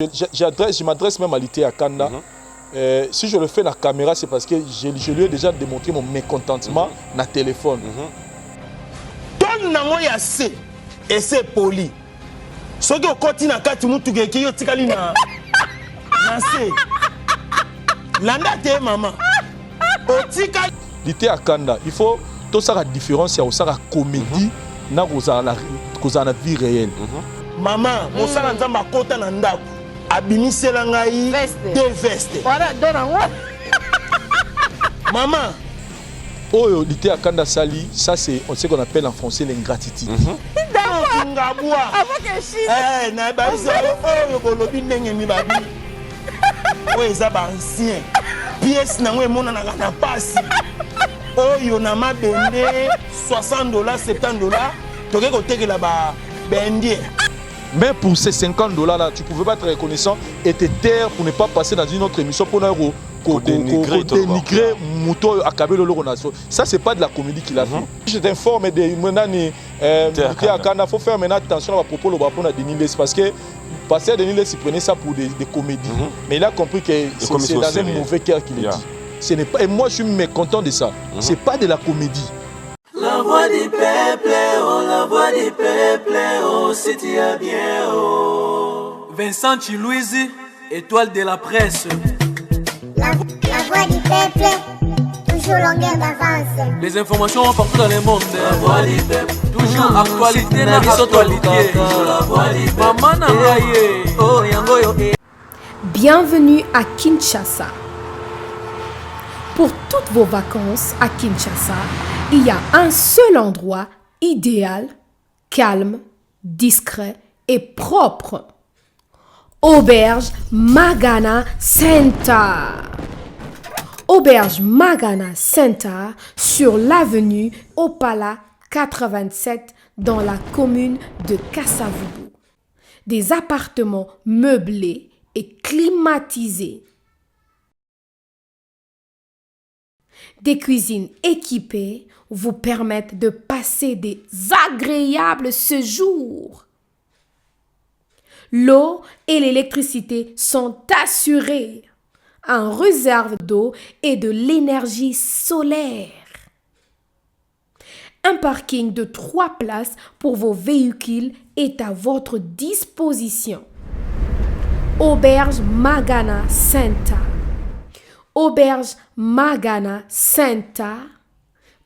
Je m'adresse même à l'IT à Kanda. Si je le fais dans la caméra, c'est parce que je lui ai déjà démontré mon mécontentement dans le téléphone. Donne moi assez et c'est poli. Ce que continue à quatre mutu qui yo tikali na c'est landa te maman. Otika l'IT à Kanda, il faut tout ça la différence c'est ça la comédie na koza na vie réelle. Maman, mon sala nzamba kota na ndako. Abimisela ngai deux vestes. Voilà, donne-moi. Maman. Oh, l'IT à Kanda Sali, ça c'est ce qu'on appelle en français l'ingratitude. Ngabwa. Avant que je eh, na bazo oh kolobi ndenge mi babi. Ouais, ça ba ancien. Pièce na ngwe mona na passe. Oh yo na ma bende $60, $70. Toke ko tekela ba bendie. Mais pour ces $50 là, tu ne pouvais pas être reconnaissant et te taire pour ne pas passer dans une autre émission pour dénigrer Mouto à Kabelo Loronation. Ça, c'est pas de la comédie qu'il a fait. Je t'informe, il faut faire maintenant attention à propos de Denis Les parce que passer à Denis Les, il prenait ça pour des comédies. Mais il a compris que c'est dans un mauvais cœur qu'il le dit. Ce n'est pas, et moi, je suis mécontent de ça. C'est pas de la comédie. La voix du peuple, oh, la voix du peuple, oh, c'est bien, oh. Vincent Chilouise, étoile de la presse. La voix du peuple, toujours longueur d'avance. Les informations partout dans le monde. La voix du peuple, toujours actualité na actualité. La voix du peuple, maman nangaye, oh yango yo. Bienvenue à Kinshasa. Pour toutes vos vacances à Kinshasa, il y a un seul endroit idéal, calme, discret et propre. Auberge Magana Center. Auberge Magana Center sur l'avenue Opala 87 dans la commune de Kassavubu. Des appartements meublés et climatisés. Des cuisines équipées vous permettent de passer des agréables séjours. L'eau et l'électricité sont assurées. En réserve d'eau et de l'énergie solaire. Un parking de 3 places pour vos véhicules est à votre disposition. Auberge Magana Center. Auberge Magana Center,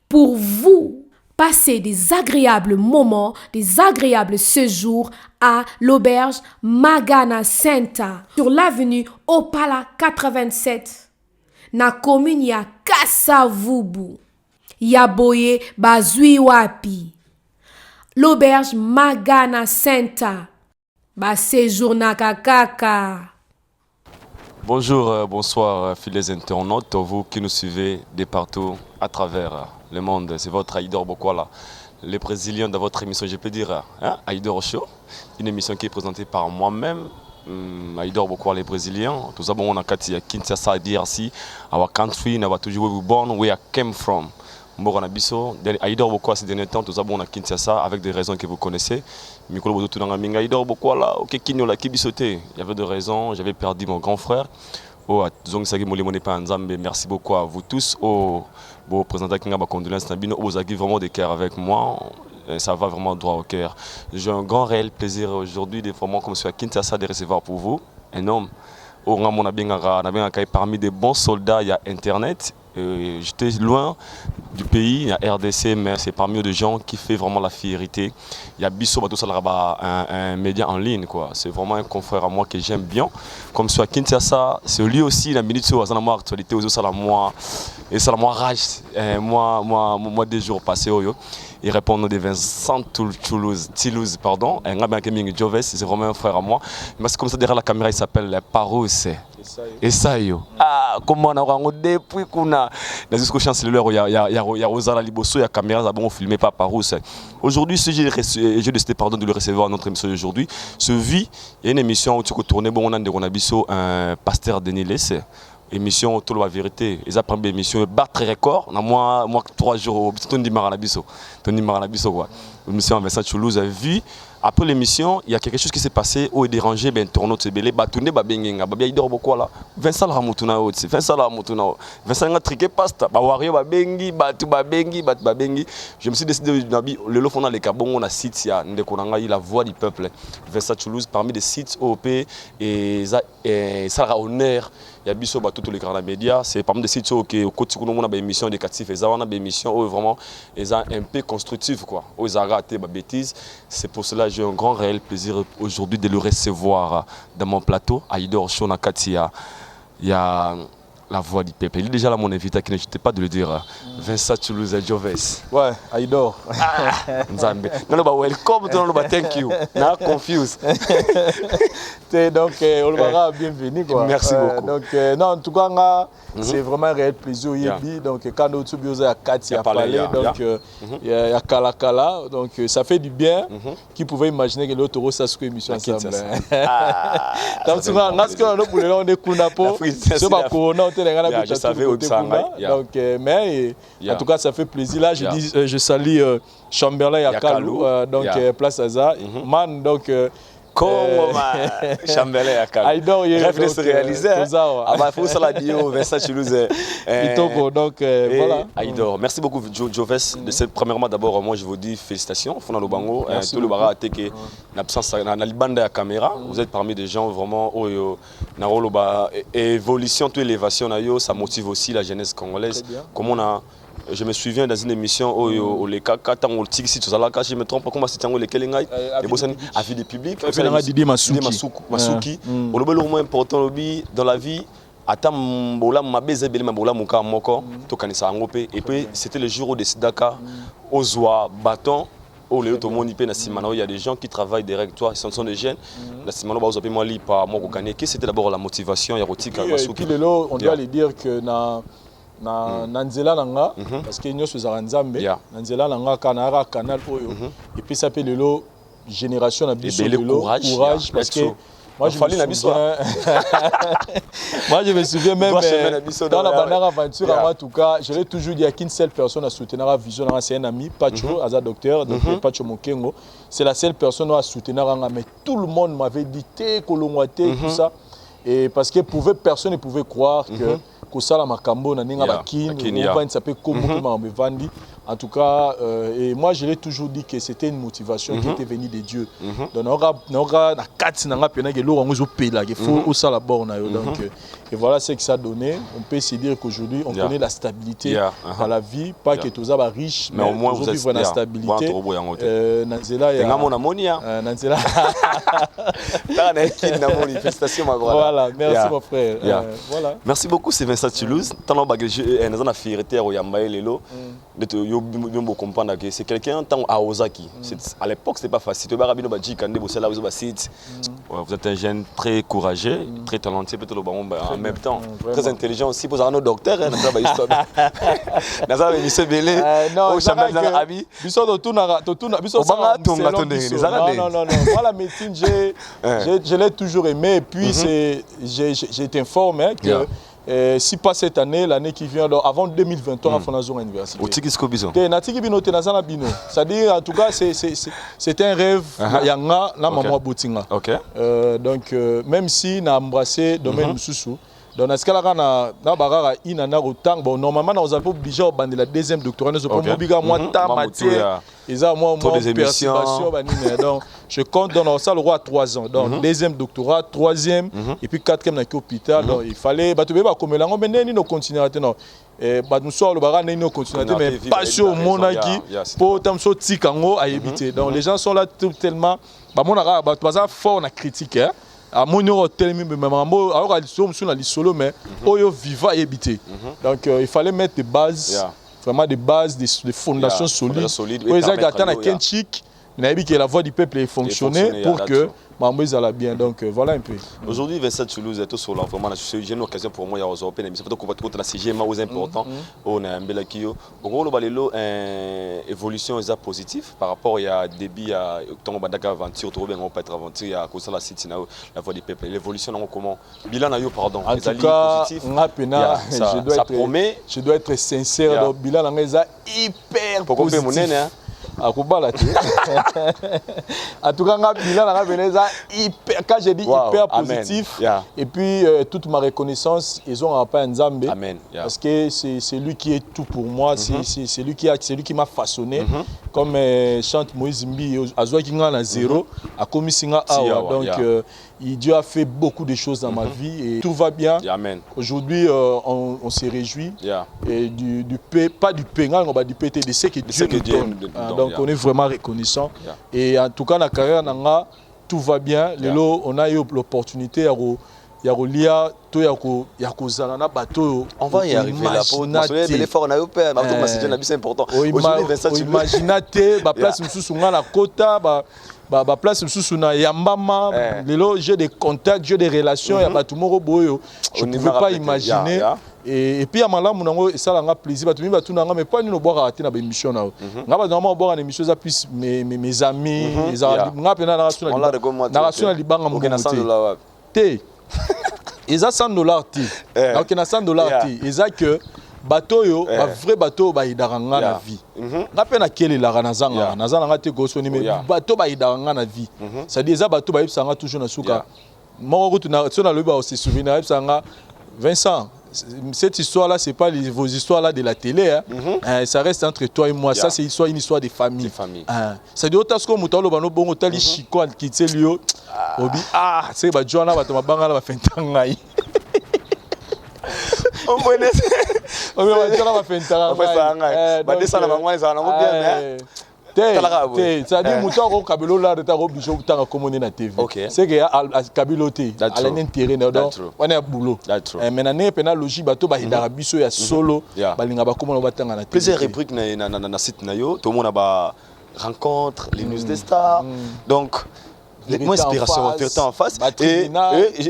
pour vous, passez des agréables moments, des agréables séjours à l'auberge Magana Center sur l'avenue Opala 87. Na commune ya Kassavubu, Yaboye Bazui Wapi. L'auberge Magana Center, ba séjour na kakaka. Bonjour, bonsoir, fidèles internautes, vous qui nous suivez de partout à travers le monde. C'est votre Aïdor Bokwala, le Brésilien de votre émission, je peux dire, hein, Aïdor Show, une émission qui est présentée par moi-même, Aïdor Bokwala, les Brésiliens. Tout ça, on a Kinshasa, DRC, our country, never to where we born, where I came from. Aïdor Bokwala, ces derniers temps, tout ça, on a Kinshasa, avec des raisons que vous connaissez. Il y avait des raisons, j'avais perdu mon grand frère. Merci beaucoup à vous tous. Vous présentez ma condoléance, vous avez vraiment des cœurs avec moi. Ça va vraiment droit au cœur. J'ai un grand réel plaisir aujourd'hui de vraiment comme je suis à Kinshasa de recevoir pour vous un homme. Parmi des bons soldats, il y a Internet. J'étais loin du pays, il y a RDC, mais c'est parmi eux des gens qui fait vraiment la fierté. Il y a Bisso un média en ligne, quoi. C'est vraiment un confrère à moi que j'aime bien. Comme sur Kinshasa, c'est lui aussi, la minute sur la actualité, aux moi et ça moi rage. Moi, des jours passés, il répond de Vincent Toulouse, pardon. C'est vraiment un frère à moi. Mais c'est comme ça, derrière la caméra, il s'appelle Parousse. Esayo. Ah, comment on a depuis qu'on a. Dans ce chancelier, il y a Rosa Liboso, il y a caméra, bon filmé par Parousse. Aujourd'hui, j'ai décidé de le recevoir à notre émission d'aujourd'hui. Ce vie, il y a une émission où tu peux tourner, bon, on a un pasteur Denis Les. Émission tout la vérité, ils apprennent des émissions battre record. Moi 3 jours, Tony Maranabiso quoi. Émission Vincent Toulouse a vu Après l'émission, il y a quelque chose qui s'est passé où il dérangé ben tourno tebele ba tourner ba bengenga ba idor boko là. Vincent la mutuna otsi. Vincent la mutuna. Vincent nga triqué pasta ba wario ba bengi ba tu ba bengi. Je me suis décidé nabi le lo fona le kabongo na site ya ndeko nanga la voix du peuple. Vincent Toulouse parmi des sites OP et ça a honneur. Il y a biso tous les grands médias, c'est parmi des sites qui au quotidien on a des émissions éducatives et ça on a des émissions où vraiment ils un peu constructives quoi. Où ils ont raté ma bêtise. C'est pour cela que j'ai un grand réel plaisir aujourd'hui de le recevoir dans mon plateau à Idor Shonakatia. Il y a la voix du peuple. Il est déjà là mon invité qui n'hésitez pas de le dire. Vincent Toulouse Joves. Ouais, Aïdor. Nzambe. Non, bah welcome, non, bah thank you. Not confused. Donc, Olvara, bienvenue. Quoi. Merci beaucoup. Donc, non, en tout cas, c'est vraiment un réel plaisir. Donc, quand nous sommes à Katia Palais, donc, il y a Kalakala. Donc, ça fait du bien. Qui pouvait imaginer que l'autre ça se émission ensemble. Donc, souvent, on a ce qu'on a pour on est Kunapo. C'est pas Corona, je savais où ça donc, mais en tout cas, ça fait plaisir. Là, je salue Chamberlain Yakalou, donc Place Aza. Man, donc. Comment Chamberlain Yakalou. Aïdor, rêve de se réaliser. Ah bah, il faut ça la bio, Vincent Toulouse. Donc, voilà. Aïdor, merci beaucoup, Joves. Premièrement, d'abord, moi, je vous dis félicitations. Fona Lobango, tout le bara a été que l'absence de la caméra. Vous êtes parmi des gens vraiment évolution, toute élévation, ça motive aussi la jeunesse congolaise. Comme on a. Je me souviens dans une émission où les caca, je me trompe pas comment c'était les Kelengai, les Bossani, avis du public. Didi Masuki. On le moins important dans la vie. Et puis c'était le jour où des Sidaka, Ozoa, Bâton. Il y a des gens qui travaillent derrière toi, ce sont des jeunes. C'était d'abord la motivation. Et puis on doit lui dire que na nzela nanga parce que nous sommes nzambe nzela nanga kanara canal oyo et puis ça fait lelo génération na biso lelo courage parce que moi je me souviens même dans la bannière aventure en tout cas je l'ai toujours dit à qu'une seule personne a soutenu la vision c'est un ami Pacho Aza docteur donc Pacho Mokengo c'est la seule personne à soutenir mais tout le monde m'avait dit té kolongwate tout ça et parce que personne ne pouvait croire que Kosala Makambo na ninga bakine on va s'appeler comment vandi en tout cas et moi je l'ai toujours dit que c'était une motivation qui était venue de Dieu donc on aura na kati nanga pena que lo ngo zo pela que faut au sala borna donc et voilà ce que ça a donné on peut se dire qu'aujourd'hui on connaît la stabilité dans la vie pas que tousaba riche mais au moins vous êtes la stabilité nanzela ya ngamo na monia nanzela félicitations ma voilà merci mon frère voilà merci beaucoup c'est Vincent Toulouse tant on a fierté au Yambaye lelo de comprendre que c'est quelqu'un tant à Ozaki à l'époque c'était pas facile vous êtes un jeune très courageux très talentueux peut-être en même temps très intelligent aussi pour nos docteurs non moi la médecine je l'ai toujours aimé et puis je t'informe que si pas cette année, l'année qui vient, alors avant 2023, on a fait une université. C'est-à-dire, en tout cas, c'est un rêve. Donc, même si on a embrassé le domaine Moussoussou, dans ce cas-là, normalement, on est obligé de la deuxième doctorat. Nous avons obligé donc, je compte dans ça le roi à 3 ans. Donc, deuxième doctorat, troisième, et puis quatrième dans l'hôpital. Donc, il fallait, comme là, mais nous continuons. Nous sommes le continuer, mais pas sur le monde qui pour tant à éviter. Donc, les gens sont là tellement, fort en critique. Alors donc il fallait mettre des bases, vraiment des bases, des fondations solides. Que la voix du peuple ait fonctionné pour que Mamouise allait bien. Donc voilà un peu. Aujourd'hui, Vincent Toulouse est tout sur là. Vraiment, j'ai une occasion pour moi, il y a aux Européens, mais c'est peut-être que la CGM est important. On a un bel acquis. On a une évolution positive par rapport à début à ton badaka aventure, tu reviens pas être aventure, il y a cause la city la voix du peuple. L'évolution comment bilan na yo pardon. En tout cas, je dois être sincère. Donc bilan na hyper positif. akobala te. En tout cas, quand j'ai dit hyper positif, et puis toute ma reconnaissance, ils ont pas un Zambé. Amen. Parce que c'est lui qui est tout pour moi, c'est lui qui m'a façonné. Comme chante Moïse Mbi, Azoua Kinga na zéro, à Komisinga Awa. Donc, Dieu a fait beaucoup de choses dans ma vie et tout va bien. Aujourd'hui, on se réjouit. Et pas du pénal, on va du PTDC que Dieu nous donne. Donc, on est vraiment reconnaissant. Et en tout cas, dans la carrière, tout va bien. On a eu l'opportunité on va y arriver là pour l'effort on a eu peur c'est important. Imaginez la place où on a la quota, la place où on a Yambama, j'ai des contacts, j'ai des relations, je ne pouvais pas imaginer. Et puis, ça a plaisir. Mais pas nous boire à la émission. Nous avons boire une émission plus mes amis. Ils ont $100. Donc, il y a $100. Ils ont que bateau yo, vrai bateau ba idaranga na vie. Ngape na kele la ranazanga, nazanga te gosoni mais bateau ba idaranga na vie. Ça dit ça bateau ba ibsanga toujours na suka. Moi route na so na le ba se souvenir ibsanga Vincent. Cette histoire-là, ce n'est pas vos histoires-là de la télé. Ça reste entre toi et moi. Ça, c'est une histoire de famille. Ça dit autant que vous avez dit bon, autant les chicots qui étaient liés. Ah, c'est que John a fait un fait un on connaît. On fait c'est-à-dire muto ko kabilo la de ta ko biso tanga commoner na TV. C'est que à kabiloté à l'intérêt donc on est boulot. Maintenant pena logique bato ba hidara biso ya solo balinga ba komona batanga na TV. Plusieurs rubriques na site na yo tout le monde ba rencontre les news des stars. Donc mon inspiration vérité en face et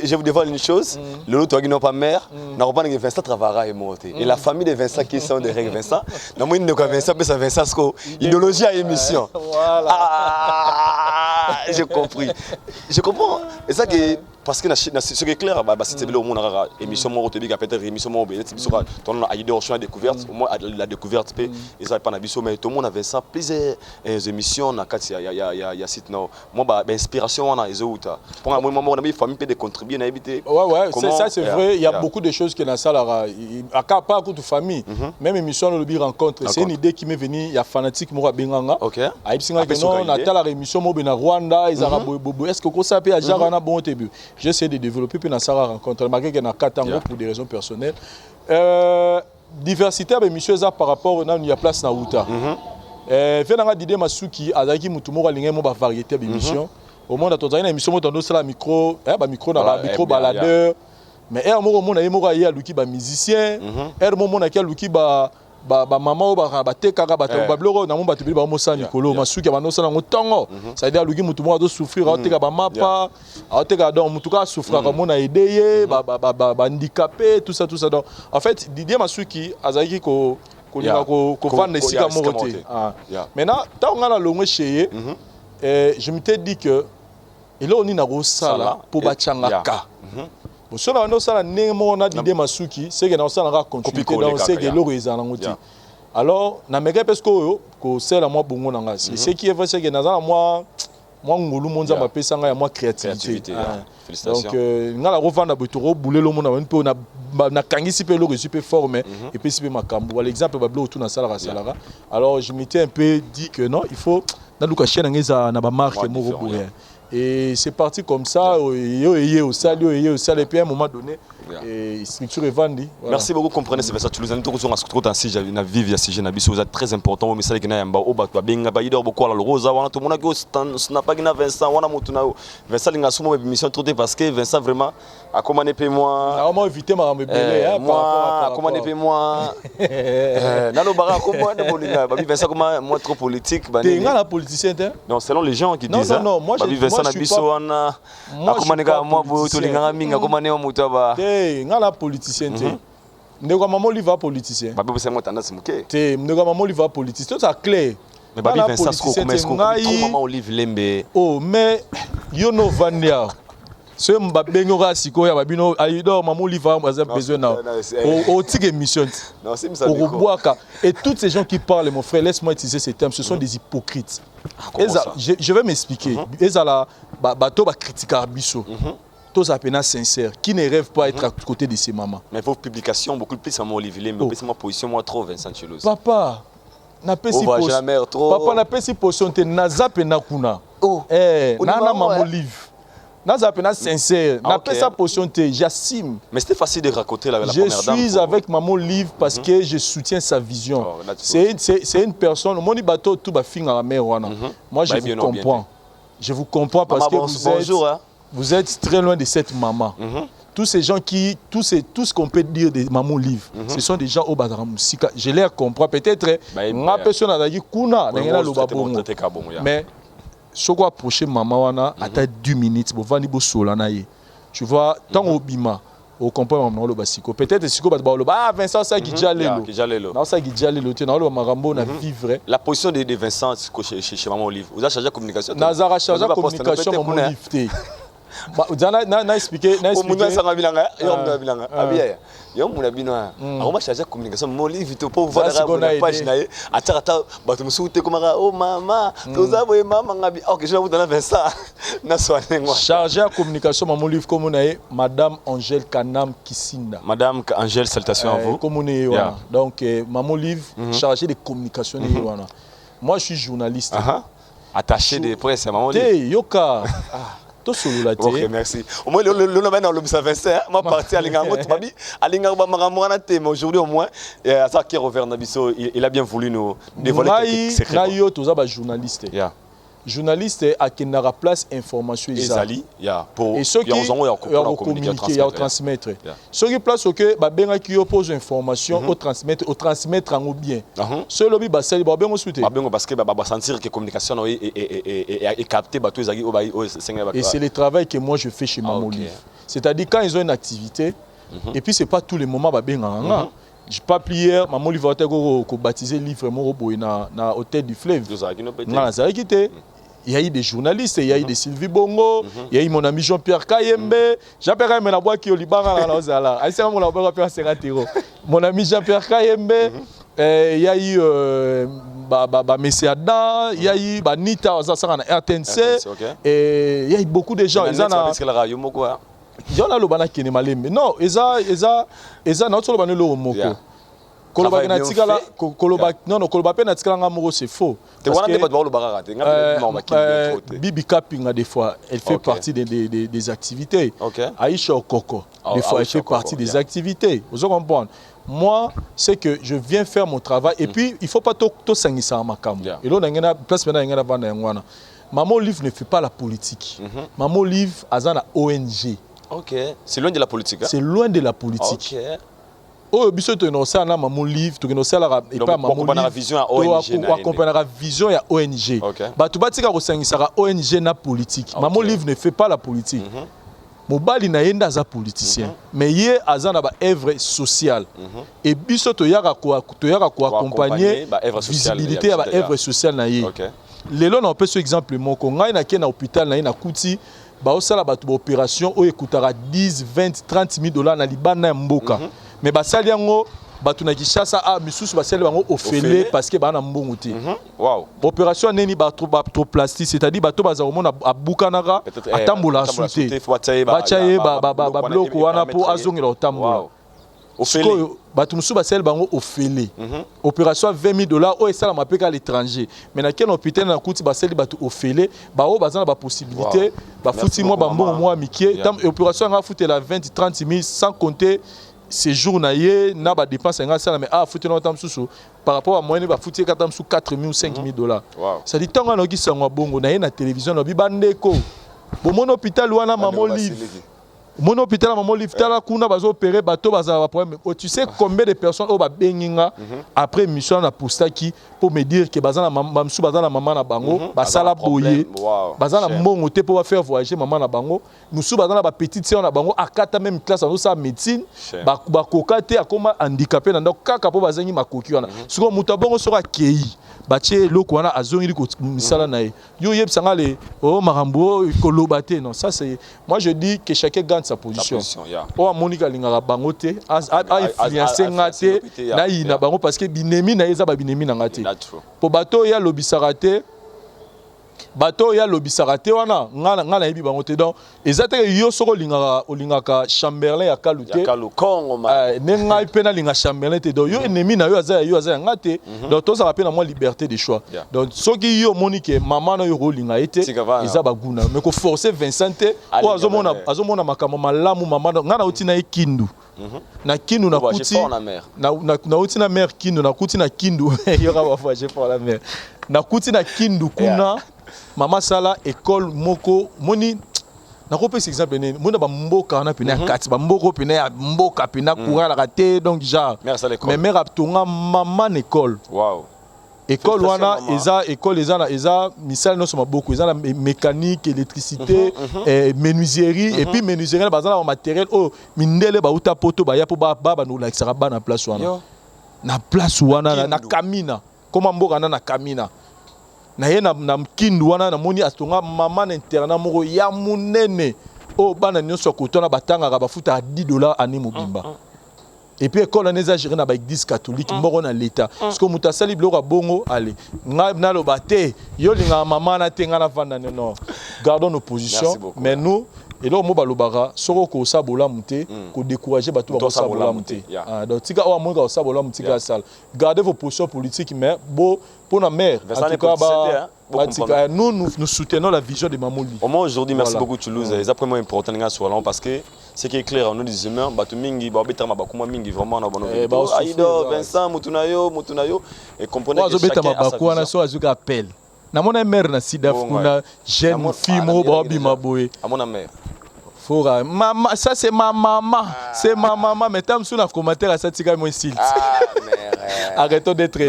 je vous dévoile une chose le lot toi qui n'ont pas mère n'a pas de Vincent travaillera et monter et la famille de Vincent qui sont derrière Vincent dans moi de Vincent mais ça Vincent sko idéologie à émission voilà j'ai compris je comprends et ça que parce que ce qui est clair bah c'était le monde émission moi au big peut-être émission moi peut-être sur ton a idée sur la découverte au moins la découverte et ça pas na biso mais tout le monde avait ça plusieurs émissions na kati ya site non moi bah inspiration on a ezouta pour moi on a mis famille peut de contribuer na éviter ouais ça c'est vrai il y a beaucoup de choses que dans ça là à pas de famille même émission le bi rencontre c'est une idée qui m'est venue il y a fanatique moi benganga a ibsinga que non na ta la émission moi na Rwanda ils bobo est-ce que ko ça peut à jara na bon début j'essaie de développer puis dans ça rencontre malgré que na katango pour des raisons personnelles diversité avec monsieur ça par rapport na il y a place na Uta venanga Didé Masuki azaki mutu moko alinga mo ba variété d'émission au monde a une émission dans la micro micro baladeur mais er moko mona yemo ya luki ba musicien er mona kia luki ba maman ba tekaka ba bloro na mo ba tebili ba mo sa Nicolo Masuki ba no sa ngo tongo ça veut dire luki mutu mo do souffrir a teka ba mapa a teka donc mutu ka souffrir ka mona aider ba handicapé tout ça donc en fait Didé Masuki azaki ko vendre sika moko te maintenant tant on a longue chez je m'étais dit que et là on est na sala pour bachangaka bon so na sala nemo na Didé Masuki c'est que na sala ra continuer dans c'est que lo ezana ngoti alors na meka parce que ko sala moi bongo nanga c'est qui est vrai c'est que na moi ngulu monza ma pesanga ya moi créativité donc ngala revendre botoro bouler le monde un peu na kangisi pe lo super fort mais et puis c'est makambo l'exemple ba blo tout na sala salara alors je m'étais un peu dit que non il faut na luka chaîne ngeza na ba marque moko boye et c'est parti comme ça au salut et puis à un moment donné et structure est vendue. Merci beaucoup comprenez c'est ça tu nous as dit que sur trop ainsi j'ai na vivre ya sujet na biso c'est très important mais ça que na yamba o ba benga ba idor beaucoup la rosa wana tout monde que n'a pas gina Vincent wana mutu na Vincent linga sumo émission trop parce que Vincent vraiment a comment ne paie moi a comment éviter ma rebelle moi comment ne paie moi nalo bara comment de bolinga ba Vincent comment moi trop politique ba t'es la politicien non selon les gens qui disent non moi na biso wana akomaneka moi boto linga minga komane mutu ba ngala politicien te ndeko maman lui va politicien ba bese moi tendance muke te ndeko maman lui va politicien ça clair mais ba Vincent ko comment est-ce que maman Olive Lembe oh mais yo no vandia Ce Mbabengora Siko ya Babino Aïdor Maman Liva a besoin au tig émission. Non, c'est ça. Et tous ces gens qui parlent, mon frère, laisse-moi utiliser ces termes, ce sont des hypocrites. Je vais m'expliquer. Ezala bato ba critiquer Bisso. Tous à peine sincères, qui ne rêvent pas être à côté de ses mamans. Mais vos publications beaucoup plus à mon Olivier, mais plus ma position moi trop Vincent Chilos. Papa n'a pas si position. Papa n'a pas si position te naza pena kuna. Nana maman livre. Naza pena sincère, n'a pas sa position te j'assume. Mais c'était facile de raconter la première dame. Je suis avec maman livre parce que je soutiens sa vision. C'est une personne, mon bateau tout ba finga la mère wana. Moi je vous comprends. Je vous comprends parce que vous êtes très loin de cette maman. Tous ces gens qui, tout ce qu'on peut dire de maman livre, ce sont des gens au Badara Moussika. Je les comprends peut-être. Ma personne a dit kuna, mais ce qu'on approche maman wana, à 10 minutes, pour venir solana. Tu vois, tant au bima, au comprend maman le basiko. Peut-être si Vincent ça qui jalelo. Non ça qui jalelo, tu n'as le marambo na vivre. La position de Vincent chez maman livre. Vous avez changé la communication. Nazara changé la communication maman livre. Na expliquer na expliquer sanga bilanga yo muna binoa akoma charger communication mo livre to pour voir la page na ye ataka bato musute komaka oh mama tozabo e mama ngabi OK je vous donne Vincent na soane ngwa charger la communication maman livre comme on a madame Angèle Kanam Kisinda. Madame Angèle, salutations à vous. Comme on est donc maman livre chargé de communication wana. Moi je suis journaliste attaché de presse maman livre yoka. Ok, merci. Au moins, le nom est l'objet Vincent. Ma partie à l'Ingango, mais aujourd'hui au moins, ça qui revient Nabiso, il a bien voulu nous dévoiler quelques secrets. Naïo, tous les journalistes. Journaliste à qui n'a place information Ezali, et ceux qui ont communiqué, ont transmettre. Ceux qui place que ben qui oppose information, au transmettre en bien. Ceux lobby basel ba ben souté. Ba ben parce que ba sentir que communication est capté ba tous et c'est le travail que moi je fais chez Maman Livre. C'est-à-dire quand ils ont une activité et puis c'est pas tous les moments ba ben je pas hier Maman Livre a été baptisé livre mon na hôtel du Fleuve. Non, ça a quitté. Il y a eu des journalistes, il y a eu des Sylvie Bongo, il y a eu mon ami Jean-Pierre Kayembe. Jean-Pierre Kayembe n'a pas qui au Liban là. Mon ami Jean-Pierre Kayembe, il y a eu Messi Adam, il y a eu Nita RTNC, et il y a eu beaucoup de gens. Il y en a le bana qui n'est pas malembe. Non, eza not solo bana le moko. Koloba na tikala koloba pe na tikala ngamoko c'est faux. Bibi Kapinga des fois elle fait partie des activités. Aïcha Okoko des fois elle fait partie des activités. Vous comprenez? Moi, c'est que je viens faire mon travail et puis il faut pas tout sangisa en makam. Et là on a place maintenant ngana bana ngwana. Maman Livre ne fait pas la politique. Maman Livre azana ONG. OK, c'est loin de la politique. C'est loin de la politique. OK. Oh, biso to no ça na maman livre, to no ça la et pas maman livre. Vision à ONG. Pour accompagner la vision ya ONG. Ba tu batika ko sangisa ONG na politique. Maman livre ne fait pas la politique. Mobali na yenda za politicien. Mais yé azana ba œuvre sociale. Et biso to yaka ko accompagner visibilité ya ba œuvre sociale na yé. Lelo na peut ce exemple moko ngai na ke na hôpital na na kuti ba osala ba opération o ekutara 10, 20, 30 000 dollars na libana ya mboka. Mais basali yango batu na Kishasa misusu basali bango ofele parce que bana mbongo te. Wow. Opération neni ba trop plastique, c'est-à-dire bato baza komona abukanaka atambola souté. Bachaye ba bloc wana po azongela otambola. Ofele batu musu basali bango ofele. Opération 20 000 dollars o esala mapeka à l'étranger. Mais na ken hôpital na kuti basali batu ofele, ba o bazana ba possibilité, ba futi mo ba mbongo mo mikie, opération nga futi la 20 30 000 sans compter ces jours naïe n'a pas dépensé un salaire mais foutu dans tam sous par rapport à moyen ba foutu 4 sous 4 000 ou 5 000 dollars. Ça dit tant on qui sont bongo naïe na télévision no bibandeko. Bon mon hôpital wana maman livre. Mon hôpital maman livre tala kuna bazo opérer bateau baza problème. Tu sais combien de personnes au ba benginga après mission na postaki pour me dire que bazana mamsu bazana maman na bango basala boyer bazana mbongo te pour faire voyager maman na bango musu bazana ba petite sœur na bango akata même classe en sa médecine ba kokate akoma handicapé na donc kaka po bazangi makoki wana siko muta bongo sera kei batie loko wana azongili ko misala na ye yo yeb sanga le oh marambo kolobate non ça c'est moi je dis que chacun gagne sa position o amonika lingaka bango te a influencer ngate na ina bango parce que binemi na eza ba binemi na ngate po bato ya lobisaka te bato ya lobisaka te wana ngana yebi bango te donc ezate yo soko olingaka Chamberlain ya Kalute ya Kalu Kongo ma ne ngai pena linga Chamberlain te donc yo ennemi na yo aza ngate donc to ça rappelle moi liberté de choix donc soki yo monique maman na yo rolinga ete eza baguna mais ko forcer Vincent te o azomona makambo malamu maman ngana utina ekindu na kindu na kuti na uti na mère kindu na kuti na kindu yo ka voyager pour la mer na kuti na kindu kuna Mama Sala école moko moni na ko pesa exemple ne mona ba mboka na pena kati ba mboko pena ya mboka pena courant la raté donc genre mais mère abtonga maman école wow école wana école eza misal no soma beaucoup eza mécanique électricité menuiserie et puis menuiserie bazala na matériel mindele ba uta poto ba ya po ba no la xara ba na place wana na place wana na kamina comment mboka na kamina na ye na kindu wana na moni astonga maman internat moko ya munene o bana nyonso kotona batanga ba futa $10 année mobimba et puis école on est géré na ba église catholique moko na l'état parce que mutasali biloko bongo allez na lo baté yo linga maman na tenga na vanda non gardons nos positions mais nous et là mo balobara soko ko sabola muté ko décourager bato ba sabola muté donc tika o amonga sabola muté ga sal gardez vos positions politiques mais pour la mère en tout cas nous soutenons la vision de Mamoli. Au moins aujourd'hui merci beaucoup Toulouse c'est vraiment important nga soalon parce que ce qui est clair on nous dit humains bato mingi ba betama ba kuma mingi vraiment na bono Aido Vincent mutunayo et comprenez que chacun a sa vision. Na so azuka appel na mona mère na sida kuna jeune fille mo ba bima boye à mon mère Fora maman ça c'est ma maman c'est ma maman mais tam sous na commentaire à cette tika moi style arrêtons d'être